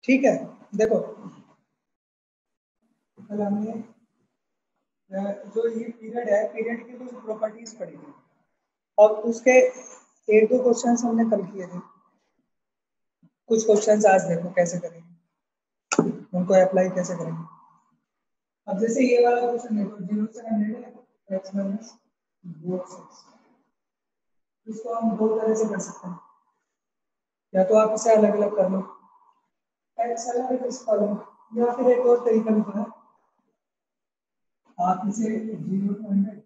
ठीक है, देखो कल हमने जो ये पीरियड है, पीरियड की कुछ प्रॉपर्टीज पढ़ी थी और उसके एक दो क्वेश्चंस हमने कल किए थे। कुछ क्वेश्चंस आज देखो कैसे करेंगे, उनको अप्लाई कैसे करेंगे। अब जैसे ये वाला क्वेश्चन देखो, 0 से 100 है x माइनस बोथ x। इसको हम दो तरह से कर सकते हैं, या तो आप इसे अलग अलग कर लो, x अलग है इसका अलग, या फिर एक और तरीका भी है, आप इसे 0 to 100,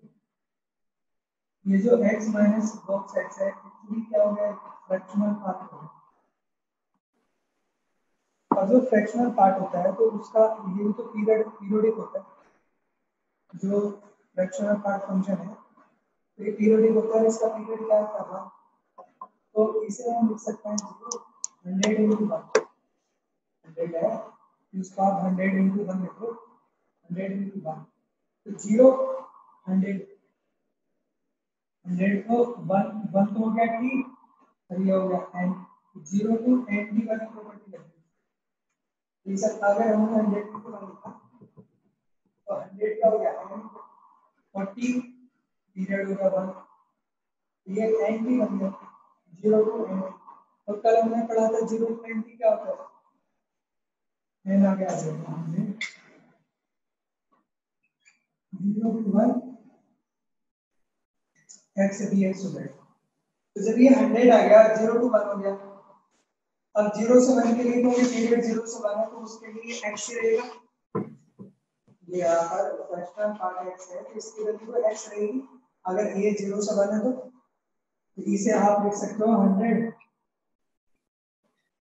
ये जो x माइनस बॉक्स x है एक्चुअली क्या हो गया, फ्रैक्शनल पार्ट हो गया। और जो फ्रैक्शनल पार्ट होता है तो उसका ये तो पीरियोडिक होता है, जो फ्रैक्शनल पार्ट फंक्शन है तो ये पीरियोडिक होता है, इसका पीरियड क्या है, तो इसे हम लिख सकते हैं 100 into 1, 100 है इसका 100 into 1 लिखो, 100 into 1 तो 0 100 100 को 1 तो हो गया t और ये हो गया n, 0 to n की वाली प्रॉपर्टी लगेगी। ये सब अगर हम 100 into 1 लिखा तो 100 का हो गया n और t पीरियड होगा 1, ये n t बन गया 0 to n। और कल हमने पढ़ा था 0 to n t क्या होता है, n आ गया 0 to 1 x dx हो जाएगा। तो जब ये 100 आ गया 0 to 1 हो गया, अब 0 से 1 के लिए तो ये पीरियड 0 से 1 है तो उसके लिए x ही रहेगा, ये यहाँ पर फ्रैक्शनल पार्ट x है तो इसकी वैल्यू तो x रहेगी। अगर ये 0 से 1 है तो इसे आप लिख सकते हो 100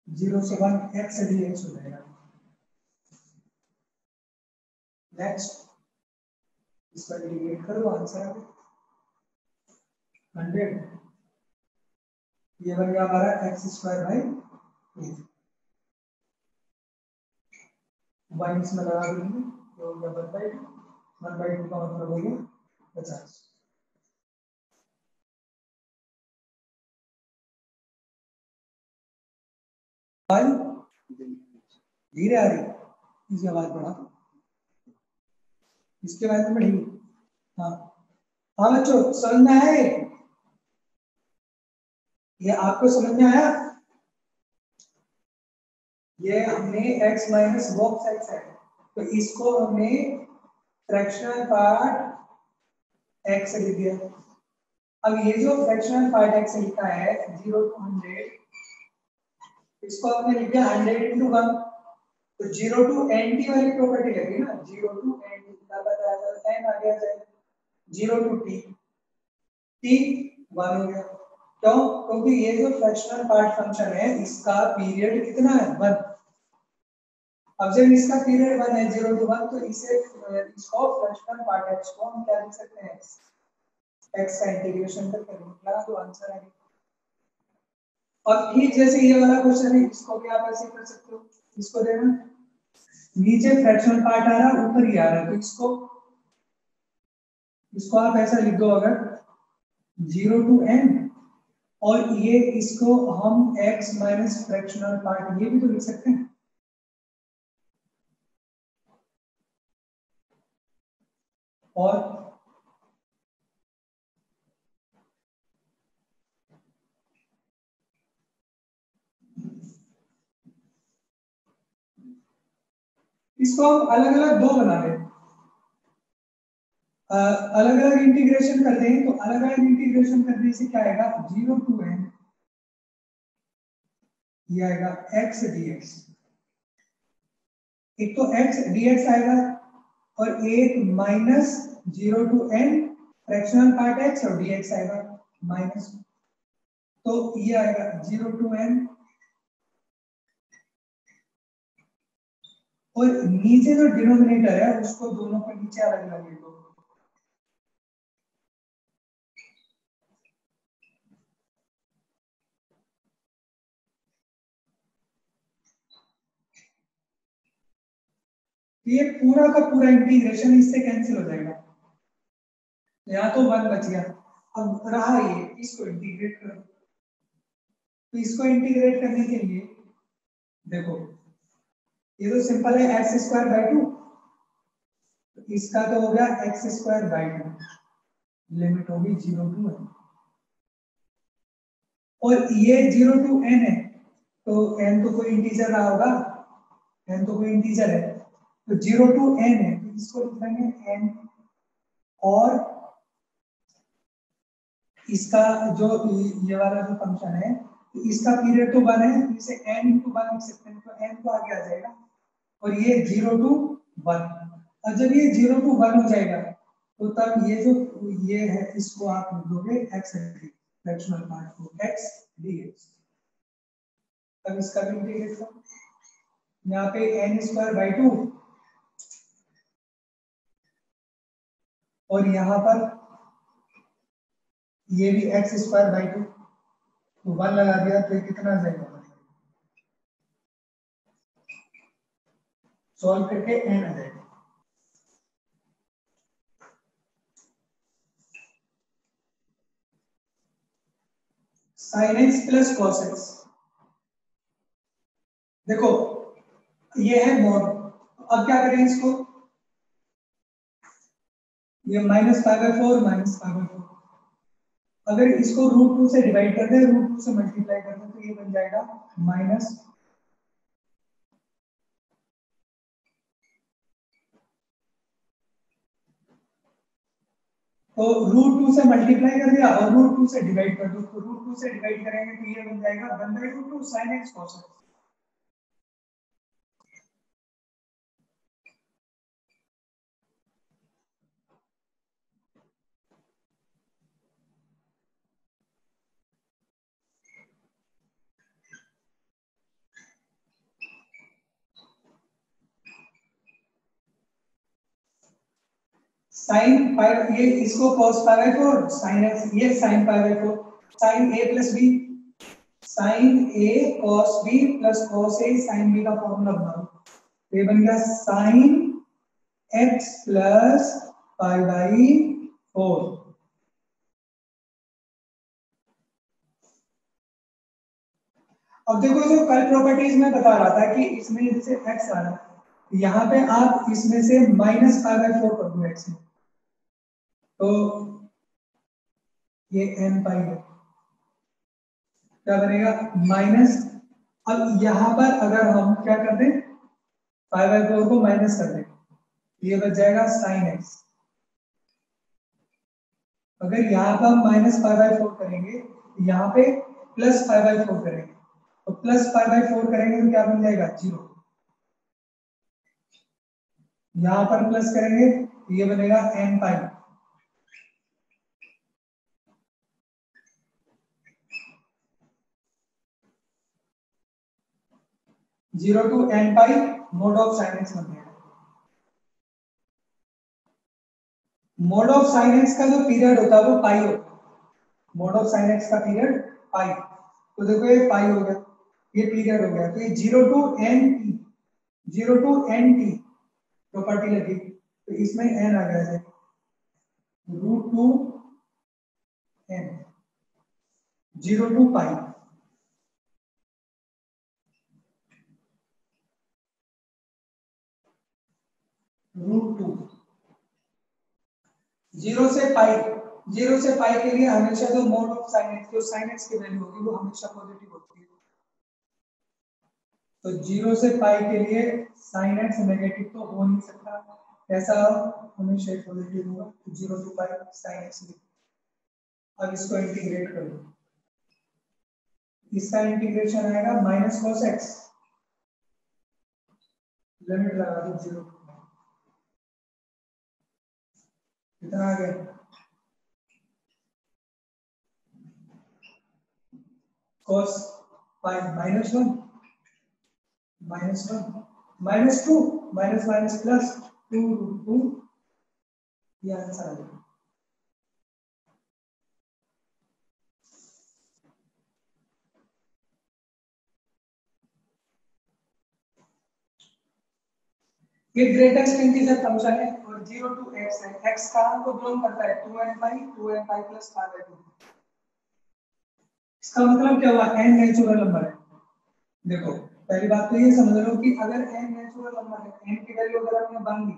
0 से 1 x dx हो जाएगा। नेक्स्ट इसका इंटीग्रेट करो, आंसर आ गया 100, ये बन गया हमारा x² बाई 1 इसमें लगा देंगे तो हो गया 1/2 का मतलब हो गया 50। धीरे आ रही, इसकी आवाज बढ़ा, इसके बारे में पढ़ेंगे। हाँ हाँ बच्चों समझ में आया, ये आपको समझ में आया, ये हमने x माइनस बॉक्स x है तो इसको हमने फ्रैक्शनल पार्ट x लिख दिया। अब ये जो फ्रैक्शनल पार्ट x लिखा है 0 to 100, इसको हमने लिख दिया 100 into 1 तो 0 to nt वाली प्रॉपर्टी लगी ना, 0 to nt क्या बताया था, n आ गया जाए 0 to t 1 हो गया। क्यों, क्योंकि ये जो फ्रैक्शनल पार्ट फंक्शन है इसका पीरियड कितना है 1। अब जब इसका पीरियड 1 है 0 to 1 तो इसे इसको फ्रैक्शनल पार्ट x को हम क्या लिख सकते हैं, x का इंटीग्रेशन करके निकला तो आंसर आ गया। और ठीक जैसे ये वाला क्वेश्चन है इसको भी आप ऐसे कर सकते हो, इसको देखना नीचे फ्रैक्शनल पार्ट आ रहा है ऊपर ही आ रहा है तो इसको आप ऐसा लिख दो, अगर 0 to n और ये इसको हम x माइनस फ्रैक्शनल पार्ट ये भी तो लिख सकते हैं। और इसको अलग अलग दो बना लें, अलग अलग इंटीग्रेशन कर दें तो अलग अलग इंटीग्रेशन करने से क्या आएगा 0 to n ये आएगा x dx, एक तो x dx आएगा और एक minus 0 to n fractional part x और dx आएगा माइनस, तो ये आएगा 0 to n और नीचे जो डिनोमिनेटर है उसको दोनों को नीचे अलग अलग लिखो। ये पूरा का पूरा इंटीग्रेशन इससे कैंसिल हो जाएगा, यहाँ तो 1 बच गया, अब रहा ये इसको इंटीग्रेट करो। तो इसको इंटीग्रेट करने के लिए देखो ये तो सिंपल है, एक्स स्क्वायर बाई टू, इसका तो हो गया x square by two, limit होगी 0 टू n, और ये 0 टू n है, तो n तो कोई इंटीजर रहा होगा, n तो कोई इंटीजर है, तो 0 टू n है, तो इसको लिखेंगे n, और इसका जो ये वाला जो फंक्शन है, तो इसका पीरियड तो 1 है, तो इसे n इंटू 1 लिख सकते हैं, तो n तो आगे आ जाएगा, और ये 0 टू 1, और जब ये 0 टू 1 हो जाएगा, तो तब ये जो ये है इसको आप लिख दोगे x फ्रैक्शनल पार्ट को x dx, तब इसका भी इंटीग्रेट करो, यहाँ पे n स्क्वायर बाई टू, और यहाँ पर ये भी x स्क्वायर बाई टू, तो 1 लगा दिया, तो ये कितना आ जाएगा, सॉल्व करके n आ जाएगा। Sine x plus cos x, देखो ये है मॉड, अब क्या करें इसको, ये -π/4 -π/4, अगर इसको √2 से डिवाइड कर दे, √2 से मल्टीप्लाई कर दे, तो ये बन जाएगा माइनस, तो √2 से मल्टीप्लाई कर दिया और √2 से डिवाइड कर दो, तो √2 से डिवाइड करेंगे तो ये बन जाएगा 1/√2 sin x cos x। Sine pi, ये इसको cos π/4 sin x, ये sin π/4 sin a plus b, sin a cos b plus cos a sin b का फॉर्मूला बनाओ, तो ये बन गया sin x प्लस π/4। अब देखो जो कल प्रॉपर्टीज में बता रहा था कि इसमें जैसे x आ रहा है, यहाँ पे आप इसमें से -π/4 कर दो x में, तो ये n पाई है, क्या बनेगा माइनस, अब यहां पर अगर हम क्या कर दें, π/4 को माइनस कर दें, ये बच जाएगा sin x, अगर यहाँ पर हम -π/4 करेंगे, यहाँ पे प्लस π/4 करेंगे, तो प्लस π/4 करेंगे तो क्या बन जाएगा 0, यहाँ पर प्लस करेंगे तो ये बनेगा n pi, 0 to n pi mod of sin x बन गया। मोड ऑफ sin x का जो पीरियड होता है वो पाई होता है, मोड ऑफ sin x का पीरियड पाई, तो देखो ये पाई हो गया, ये पीरियड हो गया, तो ये 0 to n t, 0 to n t property लगी, तो इसमें n आ गया है, √2 n, 0 टू पाई, √2, 0 से पाई, 0 से पाई के लिए हमेशा जो मोड ऑफ sin x, जो sin x की वैल्यू होगी वो हमेशा पॉजिटिव होती है, तो 0 से पाई के लिए sin x नेगेटिव तो हो नहीं सकता, ऐसा हमेशा पॉजिटिव होगा, तो 0 टू पाई sin x। अब इसको इंटीग्रेट कर दो, इसका इंटीग्रेशन आएगा -cos x, लिमिट लगा दो 0 टू, कितना आ गया, cos पाई -1 -1 -2 माइनस माइनस प्लस 2 ये आंसर आ गया। ये ग्रेटेस्ट इंटीजर फंक्शन है और 0 टू x है, x कहां को बिलोंग करता है 2n पाई प्लस π/2, इसका मतलब क्या हुआ n नेचुरल नंबर है, देखो पहली बात तो ये समझ लो कि अगर n नेचुरल नंबर है, n की वैल्यू अगर हमने बन ली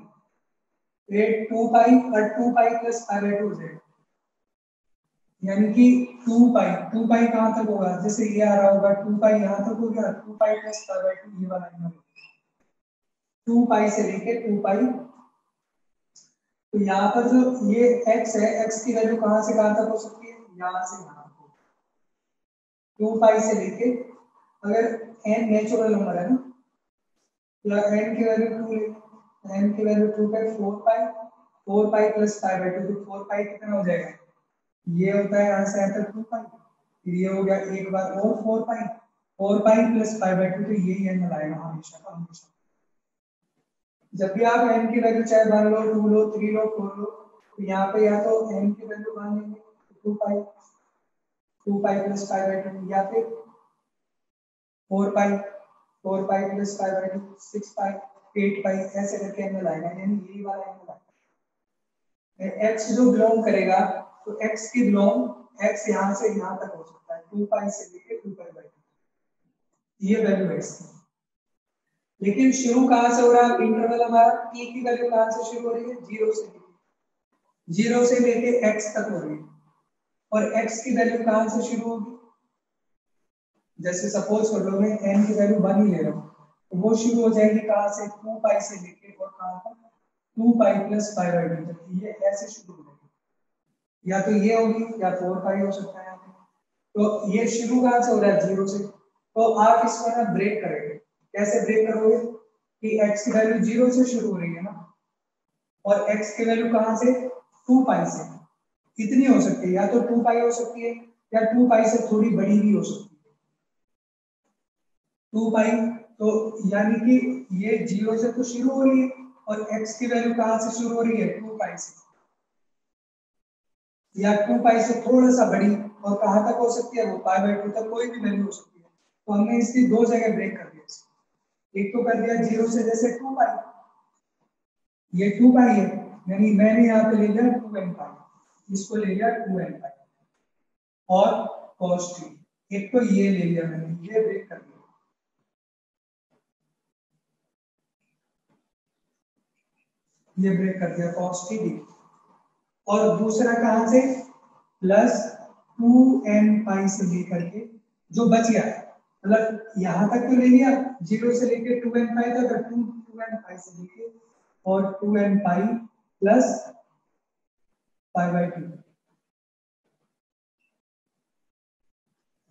8 2 पाई और 2 pi plus pi by 2 z, यानी कि 2 पाई कहां तक होगा, जैसे ये आ रहा होगा 2 पाई यहां तक हो गया, 2 पाई प्लस पाई बाय 2 ये वाला नंबर 2 पाई से लेके 2 पाई। तो यहाँ पर जो ये x है, x की वैल्यू कहां से कहां तक हो सकती है, यहां से यहां तक 2 पाई से लेके, अगर n नेचुरल नंबर है ना, या n की वैल्यू 2 ले, n की वैल्यू 2 पे 4 पाई प्लस पाई बाय 2, तो 4 पाई कितना हो जाएगा, ये होता है यहाँ से यहाँ तक 2 पाई, फिर ये हो गया एक बार और 4 पाई प्लस पाई बाय 2, तो यही एंगल आएगा हमेशा का हमेशा। जब भी आप n की वैल्यू चाहे 1 लो 2 लो 3 लो 4 लो, तो यहाँ पे या तो n की वैल्यू मान लेंगे 2 पाई प्लस पाई बाय 2, या फिर 4 पाई प्लस पाई बाय 2, 6 पाई 8 पाई, ऐसे करके एंगल आएगा, यानी यही वाला एंगल आएगा। x जो बिलोंग करेगा, तो x की बिलोंग x यहाँ से यहाँ तक हो सकता है, 2 पाई से लेके 2 पाई बाय 2, ये वैल्यू है इसकी। लेकिन शुरू कहां से हो रहा है इंटरवल हमारा, t की वैल्यू कहां से शुरू हो रही है, 0 से लेके x तक हो रही है, और x की वैल्यू कहां से शुरू होगी, जैसे सपोज कर लो मैं n की वैल्यू 1 ही ले रहा हूं, तो वो शुरू हो जाएगी कहां से, 2 पाई से लेके और कहां तक, 2 पाई प्लस पाई बाय 2 तक, ये ऐसे शुरू हो जाएगी, या तो ये होगी या 4 पाई हो सकता है। तो ये शुरू कहां से हो रहा है, 0 से, तो आप इसको ना ब्रेक करेंगे, कैसे ब्रेक करोगे कि x की वैल्यू 0 से शुरू हो रही है ना, और x की वैल्यू कहां से, 2 पाई से, कितनी हो सकती है, या तो 2 पाई हो सकती है या 2 पाई से थोड़ी बड़ी भी हो सकती है, 2 पाई, तो यानी कि ये 0 से तो शुरू हो रही है, और x की वैल्यू कहां से शुरू हो रही है, 2 पाई से, या 2 पाई से थोड़ा सा बड़ी, और कहां तक हो सकती है, वो पाई बाय 2 तक कोई भी वैल्यू हो सकती है। तो हमने इसकी दो जगह ब्रेक कर दिया, एक तो कर दिया 0 से, जैसे 2 पाई, ये 2 पाई है, यानी मैंने यहाँ पे ले लिया 2n पाई, इसको ले लिया 2n पाई, और cos t, एक तो ये ले लिया मैंने, ये ब्रेक कर दिया, ये ब्रेक कर दिया cos t डी, और दूसरा कहां से, प्लस 2n पाई से लेकर के जो बच गया, मतलब यहां तक तो ले लिया 0 से लेके 2n पाई तक, 2n पाई से लेके और 2n pi plus pi by 2,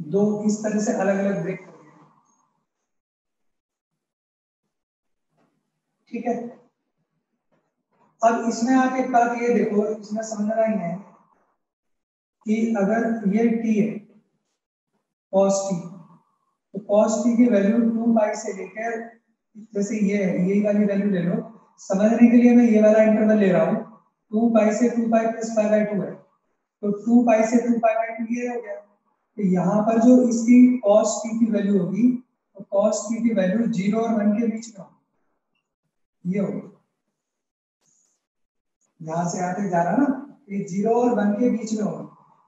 दो इस तरह से अलग अलग ब्रेक कर दिया, ठीक है। अब इसमें आप एक बात ये देखो, इसमें समझना ही है कि अगर ये t है cos t, तो cos t की वैल्यू 2 पाई से लेकर, जैसे ये है यही वाली वैल्यू ले लो, समझने के लिए मैं ये वाला इंटरवल ले रहा हूँ, 2 पाई से 2 पाई प्लस पाई बाय 2 है, तो 2 पाई से 2 पाई बाय 2 ये हो गया, तो यहाँ पर जो इसकी cos t की वैल्यू होगी, तो cos t की वैल्यू 0 और 1 के बीच में होगी, ये होगी, यहाँ से यहाँ तक जा रहा ना, ये 0 और 1 के बीच में होगा।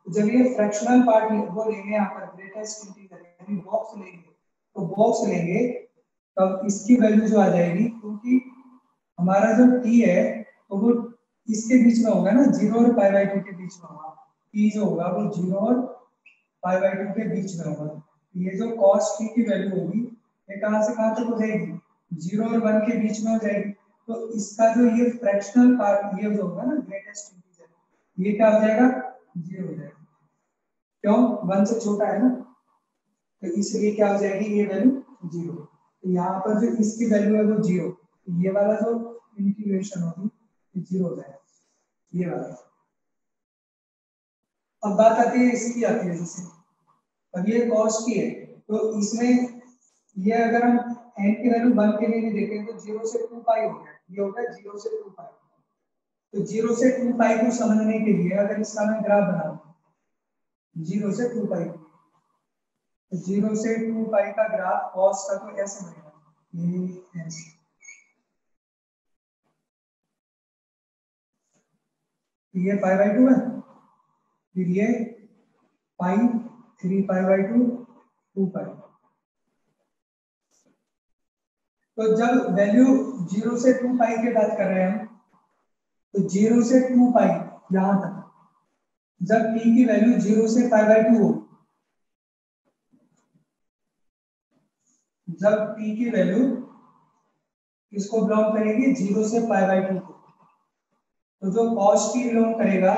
तो जब ये फ्रैक्शनल पार्ट वो लेंगे यहाँ पर ग्रेटेस्ट इंटीजर, यानी बॉक्स लेंगे, तो बॉक्स लेंगे तब इसकी वैल्यू जो आ जाएगी, क्योंकि हमारा जो t है तो वो इसके बीच में होगा ना, 0 और पाई बाय 2 के बीच में होगा, t जो होगा वो 0 और पाई बाय 2 के बीच में होगा, ये जो cos t की वैल्यू होगी ये कहां से कहां तक हो जाएगी, 0 और 1 के बीच में हो जाएगी, तो इसका जो ये फ्रैक्शनल पार्ट ये जो होगा ना ग्रेटेस्ट इंटीजर, ये क्या हो जाएगा, 0 हो जाएगा, क्यों, 1 से छोटा है ना, तो इसलिए क्या हो जाएगी ये वैल्यू 0, तो यहाँ पर जो इसकी वैल्यू है वो 0, ये वाला जो इंटीग्रेशन होगी 0 हो जाएगा, ये वाला। अब बात आती है इसकी, आती है जैसे अब ये cos की है, तो इसमें ये अगर हम n की वैल्यू 1 के लिए नहीं देखें तो 0 से 2 पाई हो गया, ये हो गया 0 से 2 पाई, तो 0 से 2 पाई को समझने के लिए अगर इसका मैं ग्राफ बनाऊं 0 से 2 पाई, तो 0 से 2 पाई का ग्राफ cos का तो ऐसे बनेगा, ये ऐसे, ये पाई बाय 2 है, फिर ये पाई 3 पाई बाय 2 2 पाई, तो जब वैल्यू 0 से 2 पाई की बात कर रहे हैं हम, तो 0 से 2 पाई यहां तक, जब t की वैल्यू 0 से π/2 हो, जब t की वैल्यू किसको बिलोंग करेगी 0 से π/2 को, तो जो cos t बिलोंग करेगा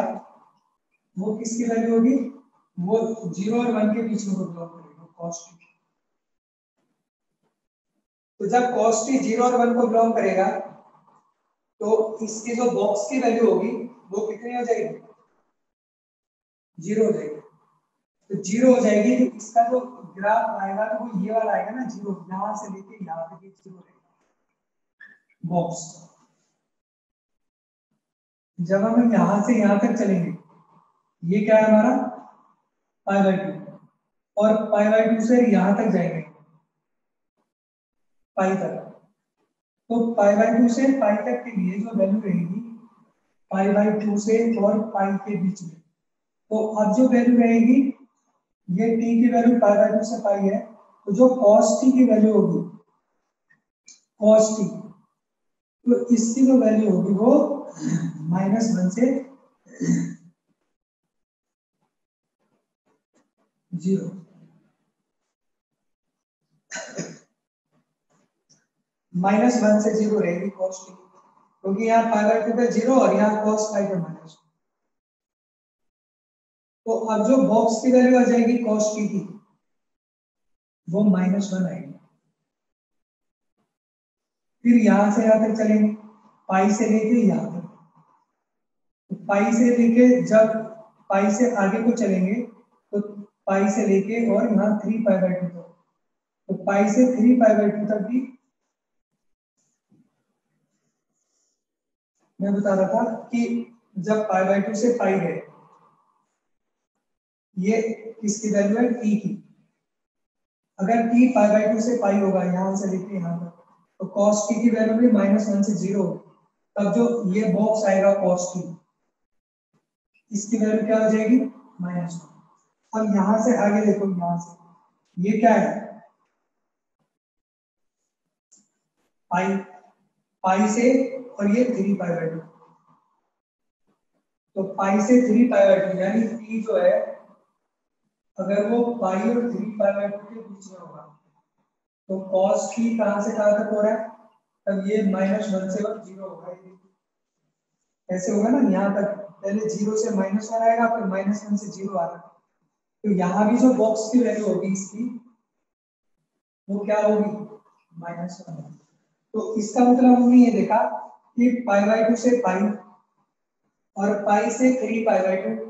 वो किसकी वैल्यू होगी, वो 0 और 1 के बीच में बिलोंग करेगा cos t। तो जब cos t 0 और 1 को बिलोंग करेगा तो इसकी जो बॉक्स की वैल्यू होगी वो कितनी हो जाएगी, 0 हो जाएगी। तो 0 हो जाएगी, तो इसका जो ग्राफ आएगा तो वो ये वाला आएगा ना, 0 यहां से लेके यहां तक 0 रहेगा बॉक्स। जब हम यहां से यहां तक चलेंगे, ये क्या है हमारा π/2, और π/2 से यहां तक जाएंगे पाई तक, तो π/2 से पाई तक के लिए जो वैल्यू रहेगी π/2 से और पाई के बीच में, तो अब जो वैल्यू रहेगी, ये t की वैल्यू π/2 से पाई है, तो जो cos t की वैल्यू होगी cos t, तो इसकी जो वैल्यू होगी वो -1 से 0, -1 से 0 रहेगी cos t, क्योंकि यहाँ π/2 पे 0 और यहाँ cos पाई पे -1। तो अब जो बॉक्स की वैल्यू आ जाएगी cos t की, वो -1 आएगी। फिर यहां से यहां तक चलेंगे, पाई से लेके यहां तक, तो पाई से लेके जब पाई से आगे को चलेंगे, तो पाई से लेके और यहाँ 3 π/2 तक, तो पाई से 3 π/2 तक भी मैं बता रहा था कि जब π/2 से पाई है, ये किसकी वैल्यू है, t की। अगर t π/2 से पाई होगा यहां से लेके यहां तक, तो cos t की वैल्यू भी -1 से 0 होगी। तब जो ये बॉक्स आएगा cos t, इसकी वैल्यू क्या हो जाएगी, -1। अब यहां से आगे देखो, यहां से ये क्या है, पाई, पाई से, और ये 3 π/2, तो पाई से 3 π/2 यानी t जो है, अगर वो पाई और 3 π/2 के बीच में होगा, तो cos t कहां से कहां तक हो रहा है, तब ये -1 से 0 होगा। ऐसे होगा ना, यहाँ तक पहले 0 से -1 आएगा, फिर -1 से 0 आ रहा है, तो यहाँ भी जो बॉक्स की वैल्यू होगी इसकी, वो क्या होगी, -1। तो इसका मतलब हमने ये देखा कि π/2 से पाई और पाई से 3 π/2,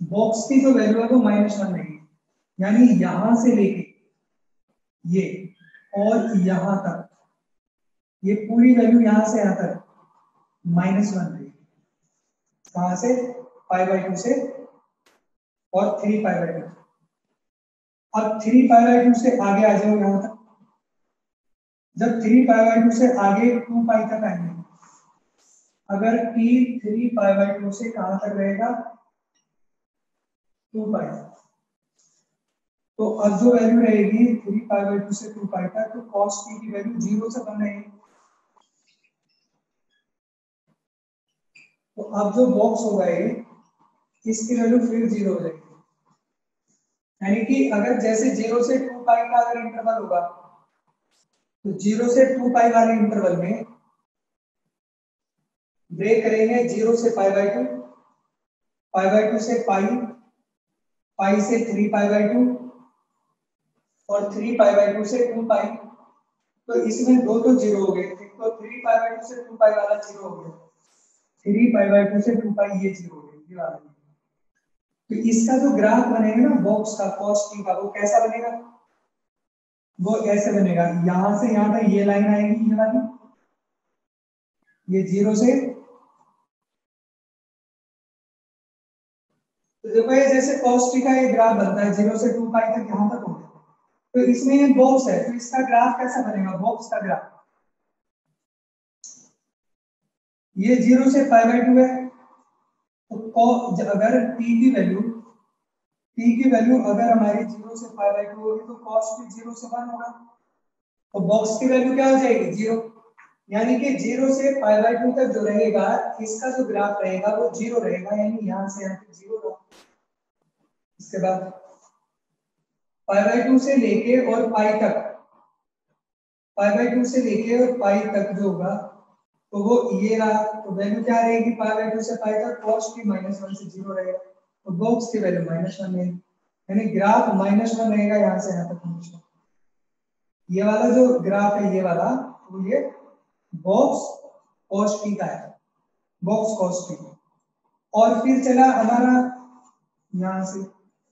बॉक्स की जो वैल्यू है वो -1 रहेगी, यानी यहां से लेके ये और यहां तक, ये पूरी वैल्यू यहां से यहां तक -1 रहेगी। कहां से, π/2 से और 3 π/2। अब 3 π/2 से आगे आ जाओ यहां तक, जब 3 π/2 से आगे 2 पाई तक आएंगे, अगर t 3 π/2 से कहां तक रहेगा, 2 पाई, तो अब जो वैल्यू रहेगी 3 π/2 से 2 पाई तक, तो cos t की वैल्यू 0 से कम रहेगी। तो अब जो बॉक्स होगा ये, इसकी वैल्यू फिर 0 हो जाएगी, यानी कि अगर जैसे 0 से 2 पाई का अगर इंटरवल होगा, तो 0 से 2 पाई वाले इंटरवल में ब्रेक करेंगे 0 से π/2, π/2 से पाई, पाई से 3 π/2 और 3 π/2 से 2 पाई। तो इसमें दो तो 0 हो गए, एक तो 3 π/2 से 2 पाई वाला 0 हो गया, 3 π/2 से 2 पाई ये 0 हो गया, ये वाला। तो इसका जो ग्राफ बनेगा ना बॉक्स का cos t का, वो कैसा बनेगा, वो ऐसे बनेगा, यहां से यहां तक ये लाइन आएगी, ये वाली, ये 0 से, तो देखो ये जैसे cos t का ये ग्राफ बनता है 0 से 2 पाई तक, यहां तक हो गया। तो इसमें ये बॉक्स है, तो इसका ग्राफ कैसा बनेगा, बॉक्स का ग्राफ, ये 0 से π/2 है, तो अगर t की वैल्यू अगर हमारी 0 से π/2 होगी, तो cos t 0 से 1 होगा। तो बॉक्स की वैल्यू क्या हो जाएगी 0, यानी कि 0 से π/2 तक जो रहेगा इसका जो ग्राफ रहेगा वो 0 रहेगा, यानी यहाँ से यहाँ तक 0 रहा। इसके बाद π/2 से लेके और पाई तक, π/2 से लेके और पाई तक जो होगा तो वो ये रहा। तो वैल्यू क्या रहेगी π/2 से पाई तक cos t -1 से 0 रहेगा, तो बॉक्स की वैल्यू -1 रहेगी, यानी ग्राफ -1 रहेगा यहाँ से यहाँ तक हमेशा। ये वाला जो ग्राफ है ये वाला, तो ये बॉक्स cos t का है, बॉक्स cos t। और फिर चला हमारा यहाँ से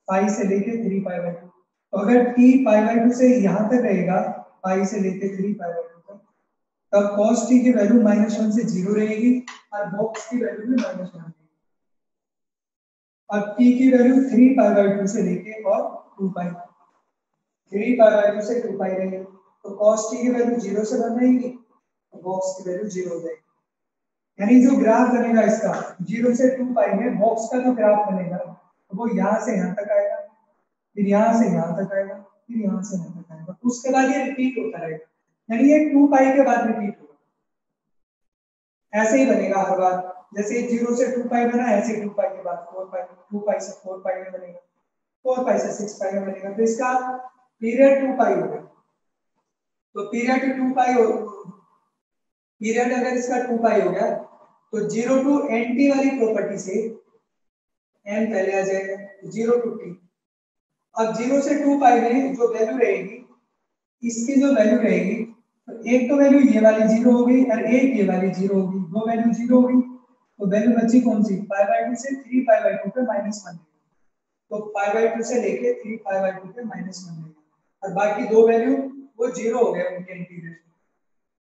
पाई से लेके 3π/2, तो अगर t π/2 से यहाँ तक रहेगा, पाई से लेके 3π/2 तक, तब cos t की वैल्यू -1 से 0 रहेगी और बॉक्स की वैल्यू भी -1 रहेगी। अब t की वैल्यू 3π/2 से लेके और 2π, 3π/2 से 2π रहेगी, तो cos t की वैल्यू 0 से बन जाएगी, तो बॉक्स की वैल्यू 0 हो जाएगी। यानी जो ग्राफ बनेगा इसका 0 से 2π में बॉक्स का जो ग्राफ बनेगा तो वो यहाँ से यहाँ तक आएगा, फिर यहाँ से यहाँ तक आएगा, फिर यहाँ से यहाँ तक आएगा, उसके बाद ये रिपीट होता रहेगा, यानी ये 2π के बाद रिपीट होगा। ऐसे ही बनेगा हर बार, जैसे 0 से 2π बना, ऐसे 2π के बाद 4π, 2π से 4π में बनेगा, 4π से 6π में बनेगा, तो इसका पीरियड 2π होगा। तो पीरियड 2π हो, पीरियड अगर इसका 2π हो गया तो 0 टू nt वाली प्रॉपर्टी से n पहले आ जाएगा, 0 टू t। अब 0 से 2π में जो वैल्यू रहेगी, इसकी जो वैल्यू रहेगी, तो एक तो वैल्यू ये वाली 0 हो गई और एक ये वाली 0 हो गई, दो वैल्यू 0 हो गई, तो वैल्यू बची कौन सी π/2 से 3π/2 पे -1, तो π/2 से लेके 3π/2 पे -1 और बाकी दो वैल्यू वो 0 हो गए उनके इंटीग्रेशन,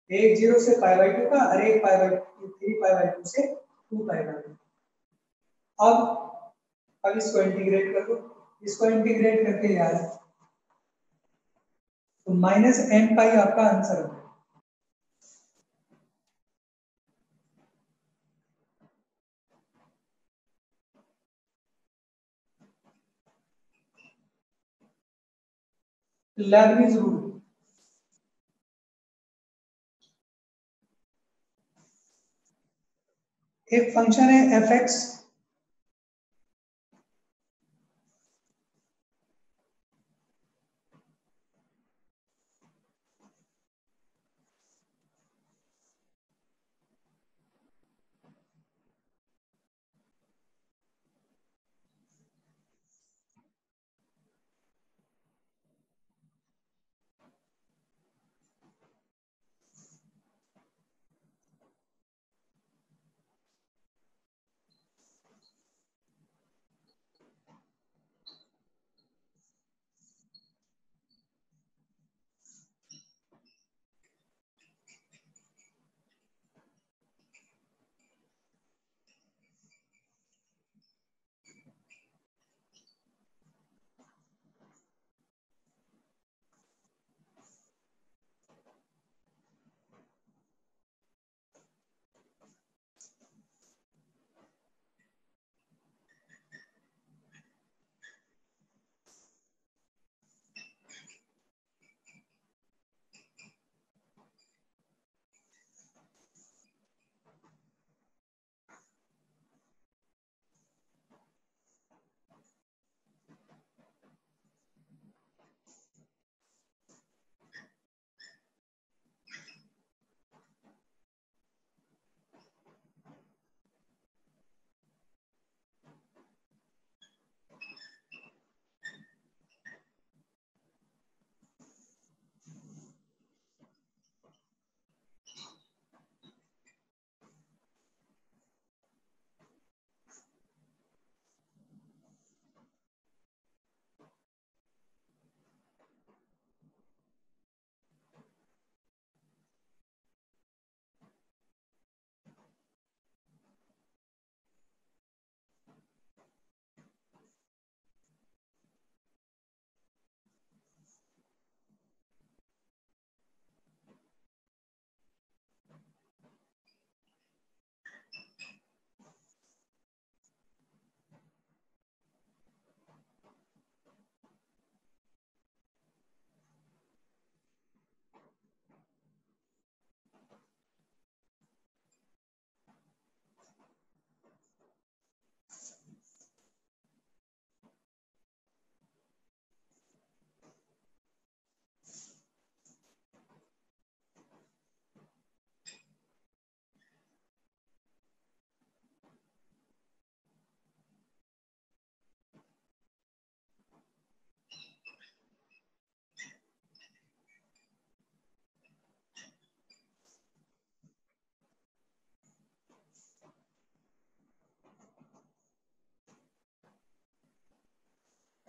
एक 0 से π/2 का और एक 3π/2 से 2π का। अब इसको इंटीग्रेट कर दो, इसको इंटीग्रेट करके यार तो -nπ आपका आंसर होगा। लेबनीज रूल, एक फंक्शन है f(x),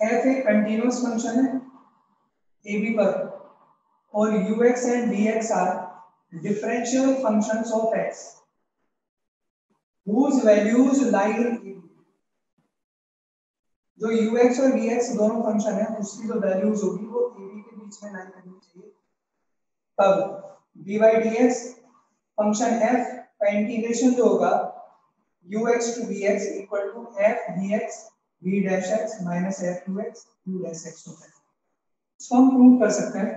एफ एक कंटिन्यूअस फंक्शन है ए बी पर, और u x and d x are differential functions of x whose values lie in a b। जो यू एक्स और डी एक्स दोनों फंक्शन है उसकी जो वैल्यूज होगी वो ए बी के बीच में लाई करनी चाहिए। तब d by d x function f का इंटीग्रेशन जो होगा u x to b x equal to f d x b dash x minus f u x u dash x होता है। इसको हम प्रूव कर सकते हैं।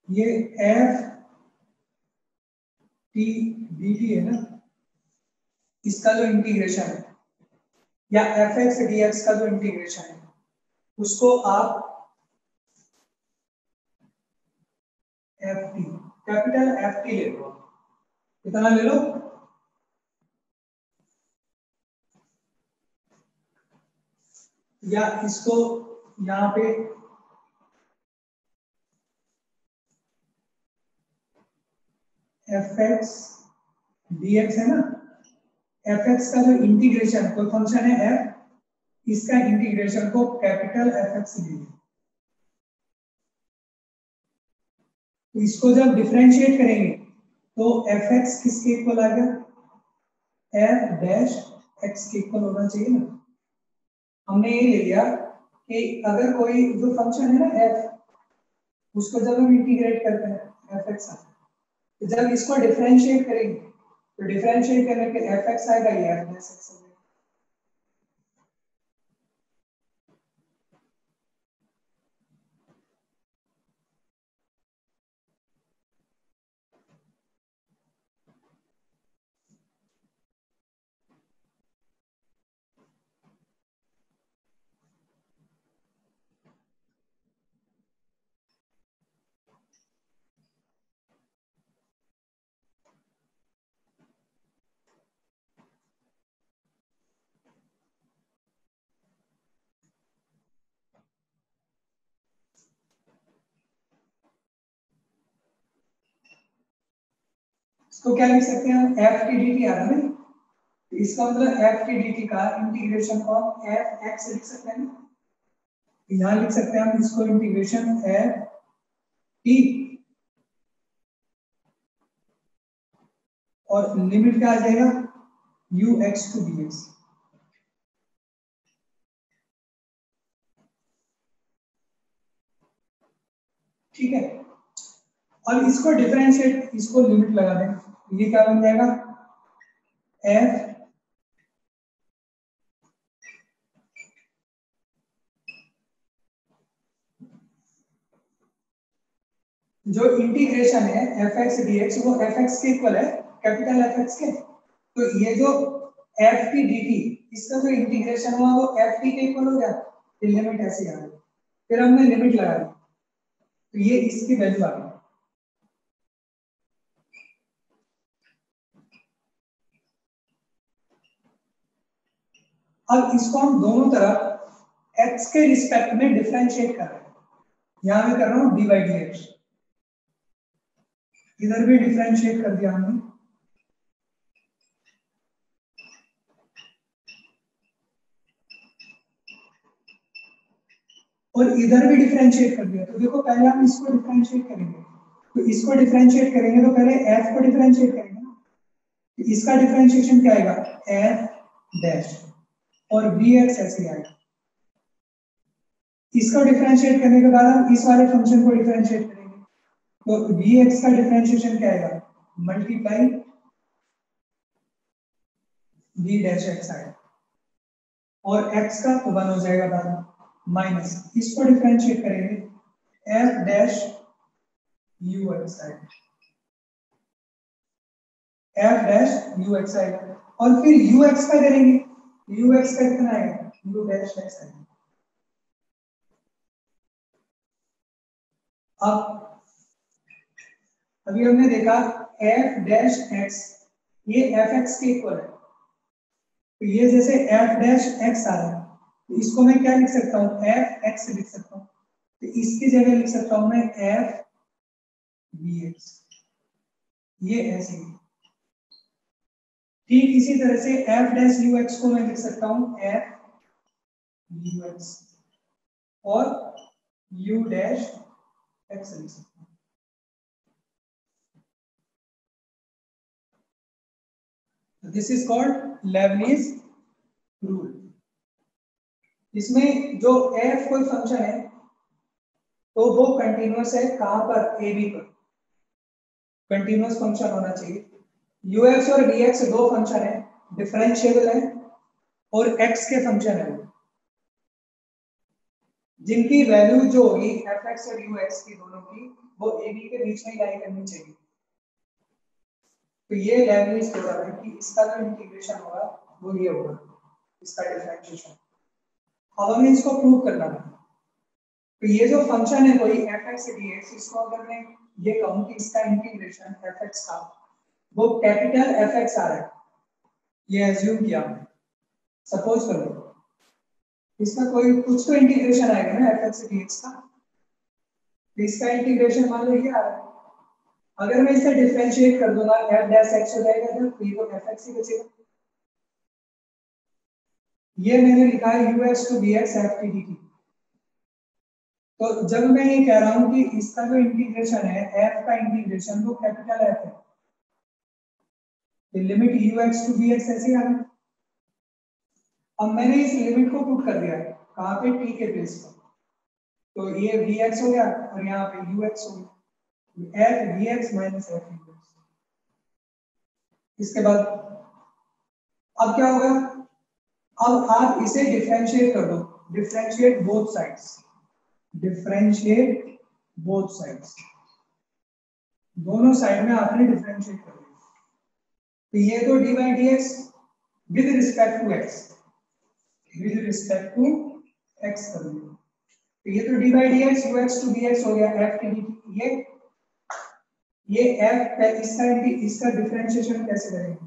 ये एफ टी डी टी है ना, इसका जो इंटीग्रेशन है या एफ एक्स डी एक्स का जो इंटीग्रेशन है उसको आप F T capital F T ले लो। कितना ले लो? या इसको यहाँ पे एफ एक्स डी एक्स है ना, एफ एक्स का जो इंटीग्रेशन कोई फंक्शन है एफ, इसका इंटीग्रेशन को कैपिटल एफ एक्स ले लो। तो इसको जब डिफरेंशिएट करेंगे तो एफ एक्स किसके इक्वल आ गया? एफ डैश एक्स के इक्वल होना चाहिए ना। हमने ये ले लिया कि अगर कोई जो फंक्शन है ना एफ, उसको जब हम इंटीग्रेट करते हैं एफ एक्स, तो जब इसको डिफरेंशिएट करेंगे तो डिफरेंशिएट करने पे एफ एक्स आएगा, ये एफ डैश एक्स आएगा। इसको क्या लिख सकते हैं? एफ टी डी टी आ रहा है ना, तो इसका मतलब एफ टी डी टी का इंटीग्रेशन ऑफ एफ एक्स लिख सकते हैं। यहाँ लिख सकते हैं हम इसको इंटीग्रेशन एफ टी, और लिमिट क्या आ जाएगा? U x to b x. ठीक है, और इसको डिफरेंशिएट, इसको लिमिट लगा दें, ये क्या बन जाएगा? एफ जो इंटीग्रेशन है एफ एक्स डी एक्स वो एफ एक्स के इक्वल है, कैपिटल एफ एक्स के। तो ये जो एफ टी डी टी इसका जो इंटीग्रेशन हुआ वो एफ टी के इक्वल हो गया, ये लिमिट ऐसे आ गई। फिर हमने लिमिट लगा दी तो ये इसकी वैल्यू आ गई। अब इसको हम दोनों तरफ x के रिस्पेक्ट में डिफरेंशिएट कर रहे हैं। यहां मैं कर रहा हूं डी बाई डी एक्स, इधर भी डिफरेंशिएट कर दिया हमने, और इधर भी डिफरेंशिएट कर दिया। तो देखो पहले हम इसको डिफरेंशिएट करेंगे, तो इसको डिफरेंशिएट करेंगे तो पहले f को डिफरेंशिएट करेंगे ना, तो इसका डिफरेंशिएशन क्या आएगा? f डैश, और bx ऐसे आएगा। इसको डिफरेंशिएट करने के बाद हम इस वाले फंक्शन को डिफरेंशिएट करेंगे, तो bx का डिफरेंशिएशन क्या आएगा? मल्टीप्लाई b डैश x आएगा, और x का तो 1 हो जाएगा बाद में, माइनस इसको डिफरेंशिएट करेंगे f डैश u x आएगा, f डैश u x आएगा, और फिर u x का करेंगे, u x का कितना आएगा? u डैश x आएगा। अब अभी हमने देखा f डैश x ये f x के इक्वल है, तो ये जैसे f डैश x आ रहा है तो इसको मैं क्या लिख सकता हूँ? f x लिख सकता हूँ, तो इसकी जगह लिख सकता हूँ मैं f dx, ये ऐसे ही। ठीक इसी तरह से एफ डैश यू एक्स को मैं लिख सकता हूं एफ यू एक्स और यू डैश एक्स लिख सकता हूं। This is called Lebanese rule. इसमें जो एफ कोई फंक्शन है तो वो कंटिन्यूअस है, कहां पर, ए बी पर कंटिन्यूअस फंक्शन होना चाहिए। यूएक्स और डीएक्स दो फंक्शन है, डिफरेंशिएबल है और एक्स के फंक्शन है, जिनकी वैल्यू जो होगी एफ एक्स और यू एक्स की दोनों की वो ए बी के बीच में लाई करनी चाहिए। तो ये लेबनीज थ्योरम है कि इसका जो इंटीग्रेशन होगा वो ये होगा, इसका डिफरेंशिएशन। अब हमें इसको प्रूव करना है। तो ये जो फंक्शन है कोई एफ एक्स डीएक्स, इसको अगर मैं ये कहूं कि इसका इंटीग्रेशन एफ एक्स का वो कैपिटल एफ एक्स आ रहा है, ये एज्यूम किया हमने, सपोज करो इसका कोई कुछ तो इंटीग्रेशन आएगा ना एफ एक्स डीएक्स का, तो इसका इंटीग्रेशन मान लो ये आ रहा है। अगर मैं इसे डिफरेंशिएट कर दूंगा एफ डैश एक्स हो जाएगा, तो ये तो एफ एक्स ही बचेगा। ये मैंने लिखा है u x to b x f t d t. तो जब मैं ये कह रहा हूं कि इसका जो इंटीग्रेशन है एफ का इंटीग्रेशन वो कैपिटल एफ है, तो limit u x to b x ऐसे आ गई। अब मैंने इस लिमिट को पुट कर दिया है कहां पे, टी के प्लेस पर, तो ये वी एक्स हो गया और यहाँ पे यू एक्स हो गया, f v x minus f u x. इसके बाद अब क्या होगा, अब आप इसे डिफरेंशिएट कर दो, differentiate both sides, differentiate both sides, दोनों साइड में आपने डिफरेंशिएट कर दिया। तो ये तो d by d x with respect to x, with respect to x कर दिया। तो ये तो d by d x u x to b x हो गया एफ टी डी। ये एफ इसका डिफरेंशिएशन कैसे करेंगे,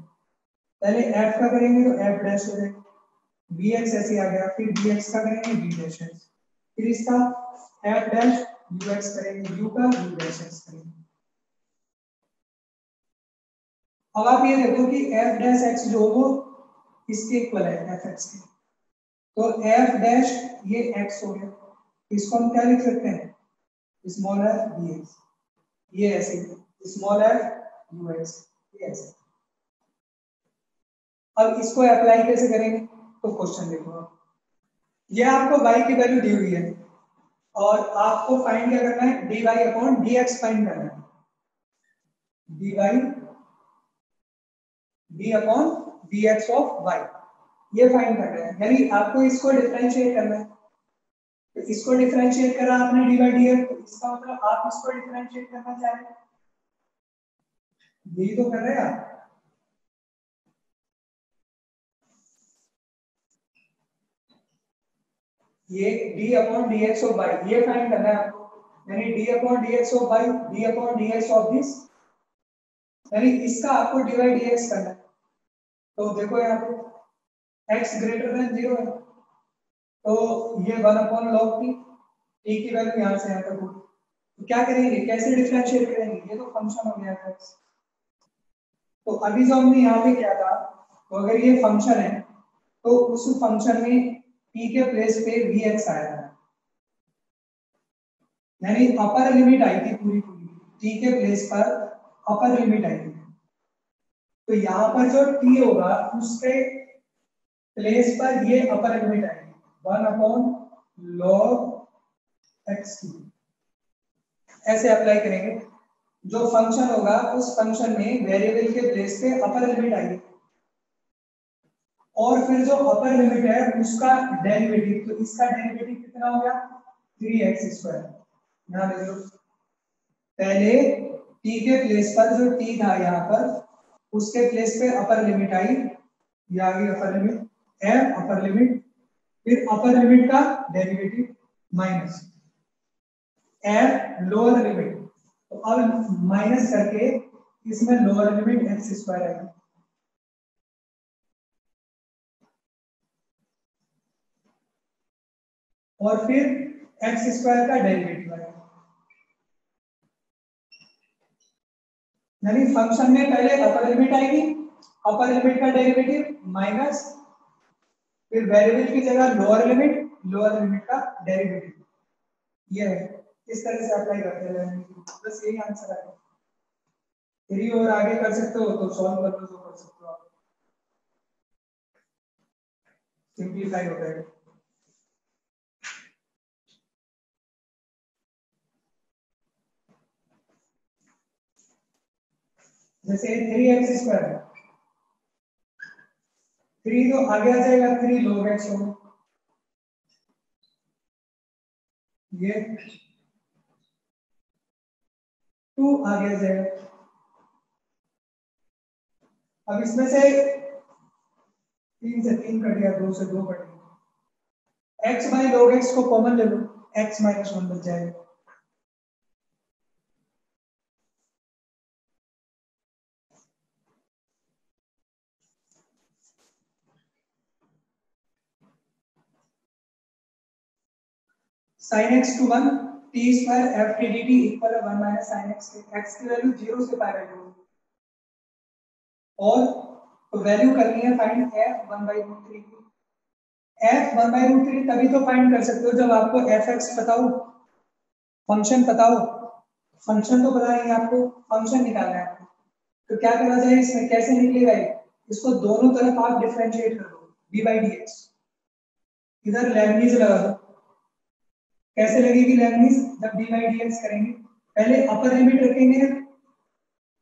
पहले एफ का करेंगे तो एफ डैश हो जाएगा, बी एक्स ऐसे आ गया, फिर बी एक्स का करेंगे बी डैश एक्स, फिर इसका एफ डैश यू एक्स करेंगे, यू का यू डैश एक्स करेंगे। अब आप ये देखो कि एफ डैश एक्स जो वो इसके इक्वल है एफ एक्स के, तो एफ डैश ये एक्स हो गया, इसको हम क्या लिख सकते हैं, स्मॉल एफ डी एक्स, ये ऐसे स्मॉल एफ यू एक्स, ये ऐसे। अब इसको अप्लाई कैसे करेंगे, तो क्वेश्चन देखो, ये आपको y की वैल्यू दी हुई है और आपको फाइंड क्या करना है, dy अपॉन dx फाइंड करना है, dy d upon dx of y, ये फाइंड करना है, यानी आपको इसको डिफरेंशिएट करना है। तो इसको डिफरेंशिएट करा आपने dy dx, तो इसका मतलब आप इसको डिफरेंशिएट करना चाह रहे हैं, यही तो कर रहे हैं आप। ये d upon dx of y ये फाइंड करना है आपको, यानी d upon dx of y, d upon dx of this, यानी इसका आपको dy dx करना है। तो देखो यहाँ पे x ग्रेटर देन 0 है, तो ये 1 अपॉन log t, t की वैल्यू यहाँ से यहाँ तक होगी। तो क्या करेंगे, कैसे डिफरेंशिएट करेंगे, ये तो फंक्शन हो गया x। तो अभी जो हमने यहाँ पे किया था, तो अगर ये फंक्शन है तो उस फंक्शन में t के प्लेस पे vx आया था, यानी अपर लिमिट आई थी पूरी पूरी, t के प्लेस पर अपर लिमिट आई थी। तो यहाँ पर जो t होगा उसके प्लेस पर ये अपर लिमिट आएगी 1 अपॉन log x, ऐसे अप्लाई करेंगे। जो फंक्शन होगा उस फंक्शन में वेरिएबल के प्लेस पे अपर लिमिट आएगी और फिर जो अपर लिमिट है उसका डेरिवेटिव, तो इसका डेरिवेटिव कितना हो गया 3x²। यहाँ देख लो, पहले t के प्लेस पर जो t था यहाँ पर उसके प्लेस पे अपर लिमिट आई, ये आ गई upper limit f upper limit, फिर अपर लिमिट का derivative minus f lower limit, तो अब माइनस करके इसमें लोअर लिमिट x² आएगी, और फिर x² का डेरिवेटिव आएगा। यानी फंक्शन में पहले अपर लिमिट आएगी अपर लिमिट का डेरिवेटिव माइनस फिर वेरिएबल की जगह लोअर लिमिट का डेरिवेटिव। ये है, इस तरह से अप्लाई करते हैं, बस यही आंसर है। थ्री और आगे कर सकते हो तो सॉल्व कर लो, जो कर सकते हो आप, सिंप्लीफाई हो जाएगा। जैसे 3x² है, 3 तो आगे आ जाएगा, 3 log x हो, ये 2 आगे आ जाएगा। अब इसमें से 3 से 3 कट गया, 2 से 2 कट गया, x बाई log x को कॉमन ले लो, x माइनस 1 बच जाएगा। sin x to 1 t square f t dt equal 1 minus sin x के, x की वैल्यू 0 से पाई बाई 2 और तो वैल्यू करनी है फाइंड f 1 बाई रूट 3 की। f 1 बाई रूट 3 तभी तो फाइंड कर सकते हो जब आपको fx पता हो, फंक्शन पता हो। फंक्शन तो पता नहीं आपको, फंक्शन निकालना है आपको, तो क्या करा जाए इसमें, कैसे निकलेगा ये, इसको दोनों तरफ आप डिफरेंशिएट कर दो, डी बाई डी एक्स, इधर लेबनीज लगा दो। कैसे लगेगी लेबनीज, जब डी बाई डी एक्स करेंगे, पहले अपर लिमिट रखेंगे,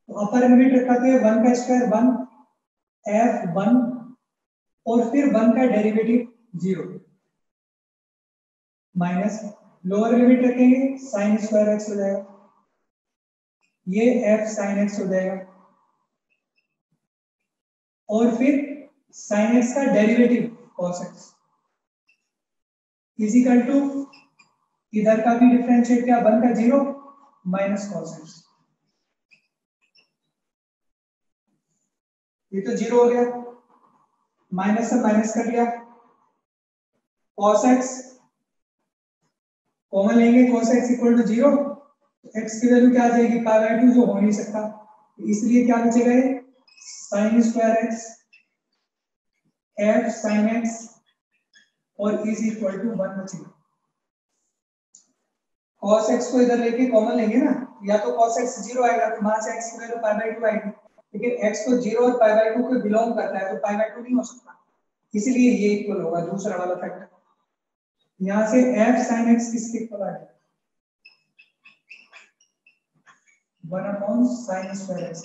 तो अपर लिमिट रखा तो 1 का स्क्वायर 1 f 1 और फिर 1 का डेरिवेटिव 0 माइनस लोअर लिमिट रखेंगे साइन स्क्वायर एक्स हो जाएगा, ये f साइन एक्स हो जाएगा और फिर साइन एक्स का derivative cos x equal to इधर का भी डिफरेंशिएट किया 1 का 0 माइनस cos x, ये तो 0 हो गया, माइनस से माइनस कर लिया, cos x कॉमन लेंगे, cos x equal to 0, x की वैल्यू क्या आ जाएगी पाई बाई 2, जो हो नहीं सकता, इसलिए क्या बचेगा ये sine square x f sin x और इज इक्वल टू 1 बचेगा। cos x को इधर लेके कॉमन लेंगे ना, या तो cos x 0 आएगा तो वहां से x की वैल्यू पाई बाई 2 आएगी, लेकिन x को 0 और पाई बाई 2 को बिलोंग करता है तो पाई बाई 2 नहीं हो सकता, इसलिए ये इक्वल होगा दूसरा वाला फैक्टर। यहां से f sin x किसके इक्वल आ जाएगा 1 अपॉन sin स्क्वायर x।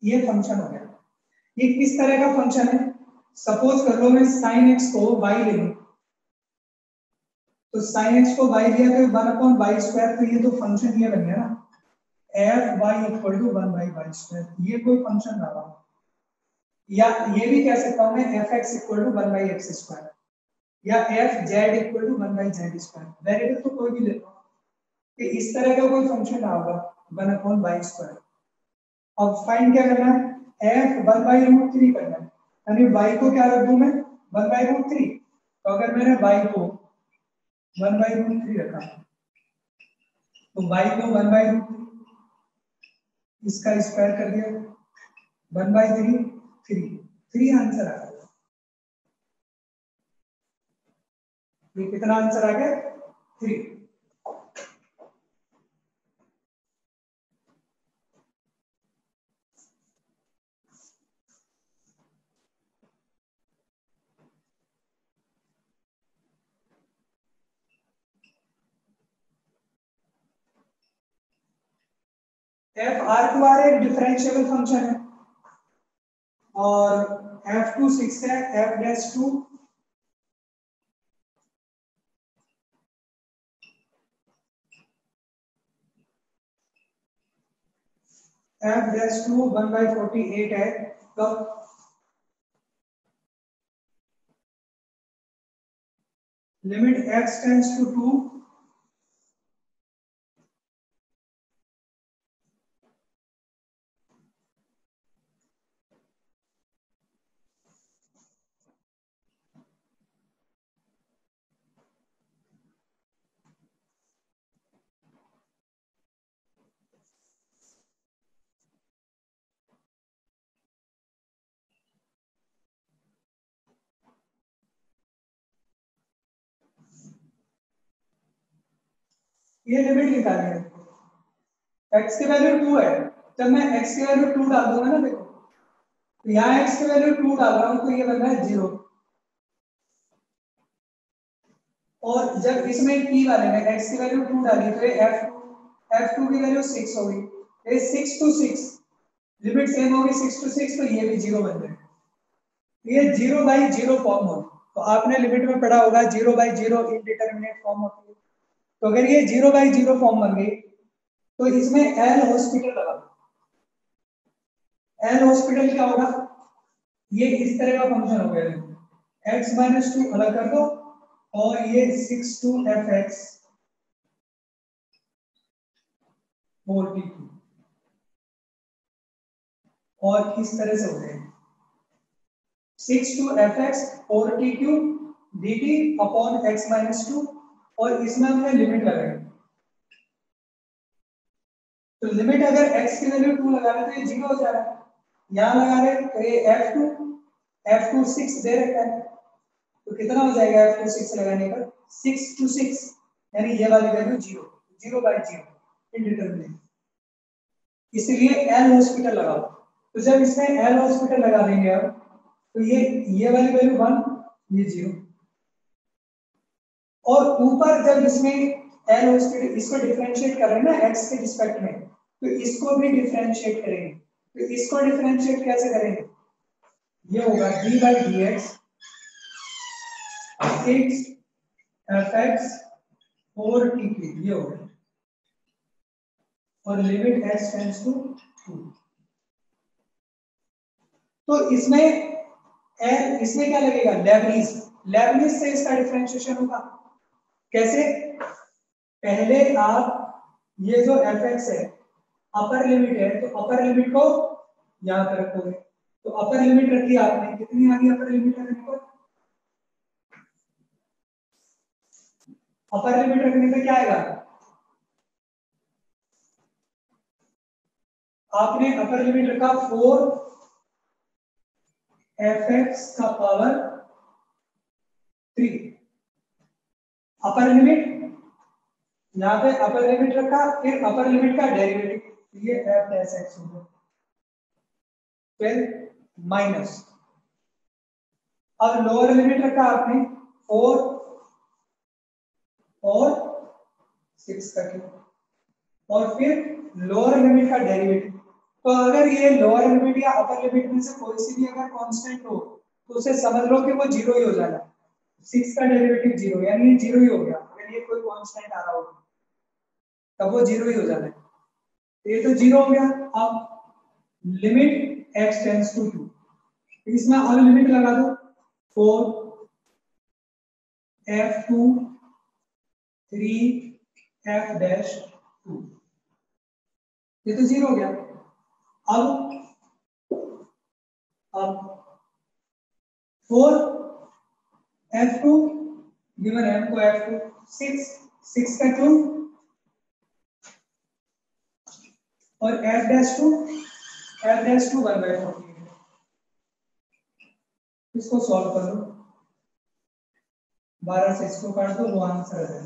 ये फंक्शन हो गया। ये किस तरह का फंक्शन है, सपोज कर लो मैं sin x को y ले लूं, तो sin x को y लिया तो 1 अपॉन y स्क्वायर, तो ये तो फंक्शन ये बन गया ना f y equal to 1 by y square, ये कोई फंक्शन रहा। या ये भी कह सकता हूं मैं f x equal to 1 by x square, या f z equal to 1 by z square, variable तो कोई भी ले लो, कि इस तरह का कोई फंक्शन रहा होगा 1 अपॉन y स्क्वायर। अब फाइंड क्या करना है, f 1 बाई रूट 3 करना है, यानी y को क्या रख दूं मैं 1 बाई रूट 3, तो अगर मैंने y को 1 बाई रूट 3 रखा तो y को 1 बाई रूट 3 इसका स्क्वायर कर दिया 1 बाई 3 3 3 आंसर आ गया। ये कितना आंसर आ गया 3। एफ आर टू आर एक डिफरेंशिएबल फंक्शन है और एफ टू 6 है, f dash two f dash two 1 by 48 है, तो लिमिट x टेंड्स टू 2 ये लिमिट निकालनी है। x की वैल्यू 2 है, जब मैं x की वैल्यू 2 डाल दूंगा ना, देखो तो यहाँ x की वैल्यू 2 डाल रहा हूँ तो ये बन रहा है 0, और जब इसमें p वाले में x की वैल्यू 2 डाली तो ये f2 की वैल्यू 6 हो गई, ये 6 to 6 लिमिट सेम होगी 6 to 6, तो ये भी 0 बन जाएगा, ये 0/0 फॉर्म होगी। तो आपने लिमिट में पढ़ा होगा 0/0 इनडिटरमिनेट फॉर्म होती है। तो अगर ये 0/0 फॉर्म बन गई तो इसमें एल हॉस्पिटल लगा, एल हॉस्पिटल क्या होगा, ये इस तरह का फंक्शन हो गया, x-2 अलग कर दो और ये 6 to fx 42 और इस तरह से हो गए 6 to fx 42 dt upon x-2, और इसमें हमने लिमिट लगाई, तो लिमिट अगर x की वैल्यू 2 लगा रहे तो ये 0 हो जा रहा है, यहां लगा रहे तो ये f2 6 दे रखा है, तो कितना हो जाएगा f2 6 लगाने पर 6 to 6, यानी ये वाली वैल्यू 0/0 इनडिटरमिनेट, इसलिए एल हॉस्पिटल लगाओ। तो जब इसमें एल हॉस्पिटल लगा देंगे अब, तो ये वाली वैल्यू 1, ये 0, और ऊपर जब इसमें एल हॉस्पिटल इसको डिफरेंशिएट कर रहे हैं ना x के रिस्पेक्ट में, तो इसको भी डिफरेंशिएट करेंगे, तो इसको डिफरेंशिएट कैसे करेंगे, ये होगा d/dx 6 fx 4t3, ये होगा, और लिमिट x टेंड्स टू 2। तो इसमें क्या लगेगा, लेबनीज से इसका डिफरेंशिएशन होगा। कैसे, पहले आप ये जो fx है अपर लिमिट है, तो अपर लिमिट को यहां पर रखोगे, तो अपर लिमिट रखी आपने, कितनी आ गई अपर लिमिट रखने पर, अपर लिमिट रखने पे क्या आएगा, आपने अपर लिमिट रखा 4 fx का पावर 3, अपर लिमिट यहाँ पे अपर लिमिट रखा, फिर अपर लिमिट का डेरिवेटिव, ये f डैश x होगा, फिर माइनस, अब लोअर लिमिट रखा आपने 4 और 6 का क्यूब, और फिर लोअर लिमिट का डेरिवेटिव। तो अगर ये लोअर लिमिट या अपर लिमिट में से कोई सी भी अगर कांस्टेंट हो तो उसे समझ लो कि वो 0 ही हो जाना है, 6 का डेरिवेटिव 0, यानी ये 0 ही हो गया, अगर ये कोई कांस्टेंट आ रहा हो तब वो 0 ही हो जाना है, ये तो 0 हो गया। अब लिमिट x टेंड्स टू 2, इसमें और लिमिट लगा दो 4 f2 3 f डैश 2, ये तो 0 हो गया। अब 4 f2 गिवन है हमको f2 6 का क्यूब और f डैश 2 1/40, इसको सॉल्व कर लो, 12 से इसको काट दो, वो आंसर है।